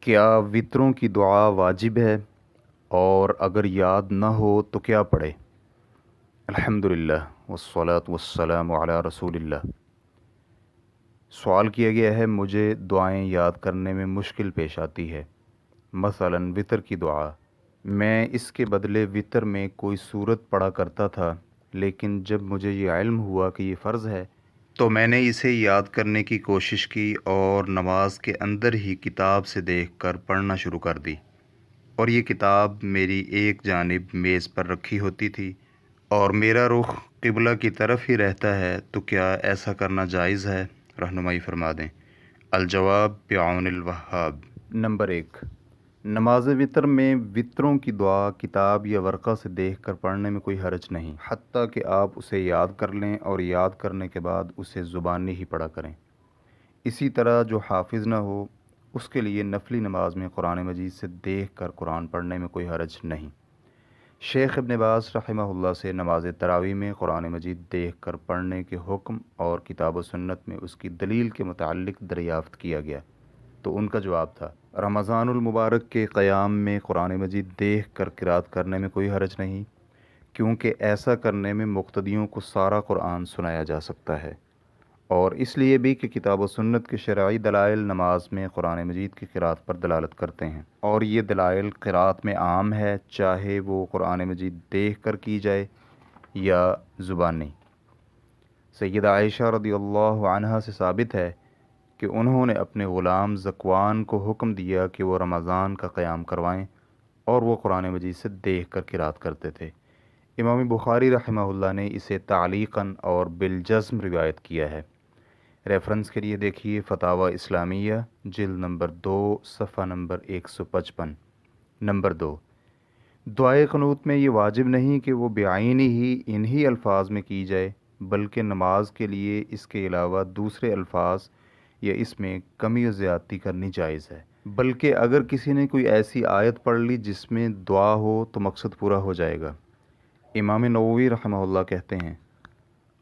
کیا وطروں کی دعا واجب ہے؟ اور اگر یاد نہ ہو تو کیا پڑھے؟ الحمدللہ والصلاة والسلام علی رسول اللہ۔ سوال کیا گیا ہے، مجھے دعائیں یاد کرنے میں مشکل پیش آتی ہے، مثلاً وطر کی دعا۔ میں اس کے بدلے وطر میں کوئی سورت پڑھا کرتا تھا، لیکن جب مجھے یہ علم ہوا کہ یہ فرض ہے تو میں نے اسے یاد کرنے کی کوشش کی اور نماز کے اندر ہی کتاب سے دیکھ کر پڑھنا شروع کر دی، اور یہ کتاب میری ایک جانب میز پر رکھی ہوتی تھی اور میرا رخ قبلہ کی طرف ہی رہتا ہے، تو کیا ایسا کرنا جائز ہے؟ رہنمائی فرما دیں۔ الجواب بعون الوہاب۔ نمبر 1، نماز وطر میں وطروں کی دعا کتاب یا ورقہ سے دیکھ کر پڑھنے میں کوئی حرج نہیں، حتیٰ کہ آپ اسے یاد کر لیں اور یاد کرنے کے بعد اسے زبانی ہی پڑھا کریں۔ اسی طرح جو حافظ نہ ہو، اس کے لیے نفلی نماز میں قرآن مجید سے دیکھ کر قرآن پڑھنے میں کوئی حرج نہیں۔ شیخ ابن باز رحمہ اللہ سے نماز تراویح میں قرآن مجید دیکھ کر پڑھنے کے حکم اور کتاب و سنت میں اس کی دلیل کے متعلق دریافت کیا گیا تو ان کا جواب تھا، رمضان المبارک کے قیام میں قرآن مجید دیکھ کر قرأت کرنے میں کوئی حرج نہیں، کیونکہ ایسا کرنے میں مقتدیوں کو سارا قرآن سنایا جا سکتا ہے، اور اس لیے بھی کہ کتاب و سنت کے شرعی دلائل نماز میں قرآن مجید کی قرأت پر دلالت کرتے ہیں، اور یہ دلائل قرأت میں عام ہے، چاہے وہ قرآن مجید دیکھ کر کی جائے یا زبانی۔ سیدہ عائشہ رضی اللہ عنہا سے ثابت ہے کہ انہوں نے اپنے غلام ذکوان کو حکم دیا کہ وہ رمضان کا قیام کروائیں، اور وہ قرآن مجید سے دیکھ کر قرأت کرتے تھے۔ امام بخاری رحمہ اللہ نے اسے تعلیقاً اور بالجزم روایت کیا ہے۔ ریفرنس کے لیے دیکھیے فتاوی اسلامیہ جلد نمبر 2 صفحہ نمبر 155۔ نمبر 2، دعائے قنوت میں یہ واجب نہیں کہ وہ بعینی ہی انہی الفاظ میں کی جائے، بلکہ نماز کے لیے اس کے علاوہ دوسرے الفاظ یا اس میں کمی و زیادتی کرنی جائز ہے، بلکہ اگر کسی نے کوئی ایسی آیت پڑھ لی جس میں دعا ہو تو مقصد پورا ہو جائے گا۔ امام نووی رحمہ اللہ کہتے ہیں،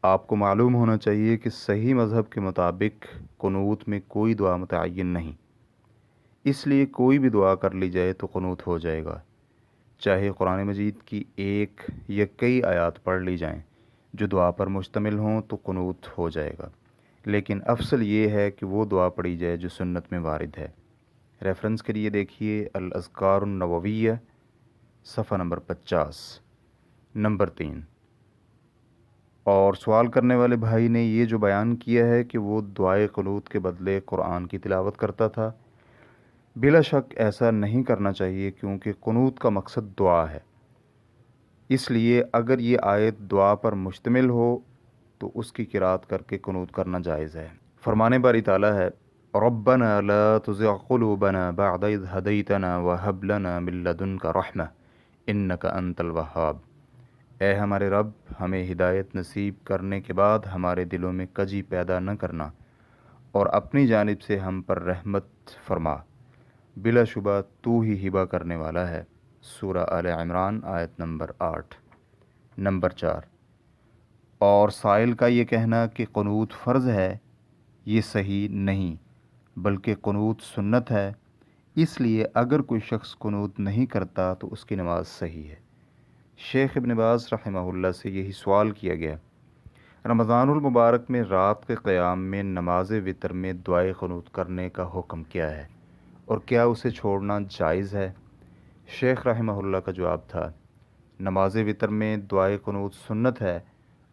آپ کو معلوم ہونا چاہیے کہ صحیح مذہب کے مطابق قنوت میں کوئی دعا متعین نہیں، اس لیے کوئی بھی دعا کر لی جائے تو قنوت ہو جائے گا، چاہے قرآن مجید کی ایک یا کئی آیات پڑھ لی جائیں جو دعا پر مشتمل ہوں تو قنوت ہو جائے گا، لیکن افضل یہ ہے کہ وہ دعا پڑھی جائے جو سنت میں وارد ہے۔ ریفرنس کے لیے دیکھیے الاذکار النوویہ صفحہ نمبر 50۔ نمبر 3، اور سوال کرنے والے بھائی نے یہ جو بیان کیا ہے کہ وہ دعائے قنوت کے بدلے قرآن کی تلاوت کرتا تھا، بلا شک ایسا نہیں کرنا چاہیے، کیونکہ قنوت کا مقصد دعا ہے، اس لیے اگر یہ آیت دعا پر مشتمل ہو تو اس کی قرأت کر کے قنوت کرنا جائز ہے۔ فرمان باری تعالیٰ ہے، ربنا لا تزغ قلوبنا بعد اذ ہدیتنا وہب لنا من لدنک رحمہ انک انت الوہاب۔ اے ہمارے رب، ہمیں ہدایت نصیب کرنے کے بعد ہمارے دلوں میں کجی پیدا نہ کرنا، اور اپنی جانب سے ہم پر رحمت فرما، بلا شبہ تو ہی ہبہ کرنے والا ہے۔ سورہ آل عمران آیت نمبر 8۔ نمبر 4، اور سائل کا یہ کہنا کہ قنوت فرض ہے، یہ صحیح نہیں، بلکہ قنوت سنت ہے، اس لیے اگر کوئی شخص قنوت نہیں کرتا تو اس کی نماز صحیح ہے۔ شیخ ابن باز رحمہ اللہ سے یہی سوال کیا گیا، رمضان المبارک میں رات کے قیام میں نماز وطر میں دعائے قنوت کرنے کا حکم کیا ہے، اور کیا اسے چھوڑنا جائز ہے؟ شیخ رحمہ اللہ کا جواب تھا، نماز وطر میں دعائے قنوت سنت ہے،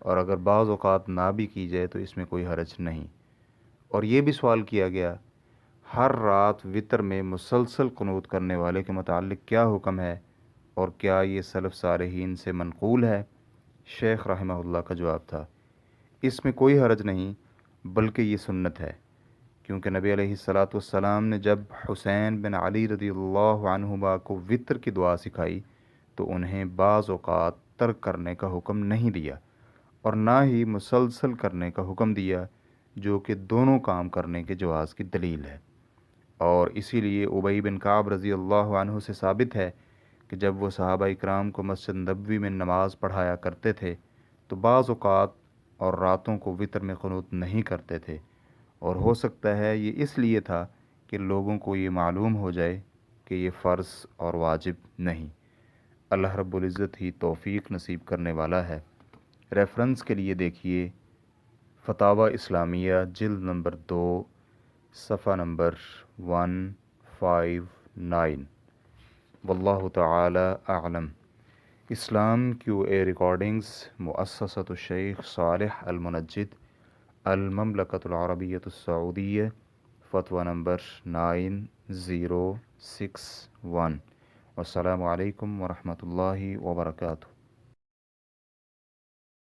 اور اگر بعض اوقات نہ بھی کی جائے تو اس میں کوئی حرج نہیں۔ اور یہ بھی سوال کیا گیا، ہر رات وطر میں مسلسل قنوت کرنے والے کے متعلق کیا حکم ہے، اور کیا یہ سلف صالحین سے منقول ہے؟ شیخ رحمہ اللہ کا جواب تھا، اس میں کوئی حرج نہیں، بلکہ یہ سنت ہے، کیونکہ نبی علیہ الصلاۃ والسلام نے جب حسین بن علی رضی اللہ عنہما کو وطر کی دعا سکھائی تو انہیں بعض اوقات ترک کرنے کا حکم نہیں دیا، اور نہ ہی مسلسل کرنے کا حکم دیا، جو کہ دونوں کام کرنے کے جواز کی دلیل ہے۔ اور اسی لیے ابی بن کعب رضی اللہ عنہ سے ثابت ہے کہ جب وہ صحابہ اکرام کو مسجد نبوی میں نماز پڑھایا کرتے تھے تو بعض اوقات اور راتوں کو وطر میں قنوت نہیں کرتے تھے، اور ہو سکتا ہے یہ اس لیے تھا کہ لوگوں کو یہ معلوم ہو جائے کہ یہ فرض اور واجب نہیں۔ اللہ رب العزت ہی توفیق نصیب کرنے والا ہے۔ ریفرنس کے لیے دیکھیے فتاوی اسلامیہ جلد نمبر 2 صفحہ نمبر 159۔ واللہ تعالی اعلم۔ اسلام کیو اے ریکارڈنگز مؤسسۃ الشیخ صالح المنجد، المملکۃ العربیۃ السعودیہ، فتویٰ نمبر 9061۔ والسلام علیکم ورحمۃ اللہ وبرکاتہ۔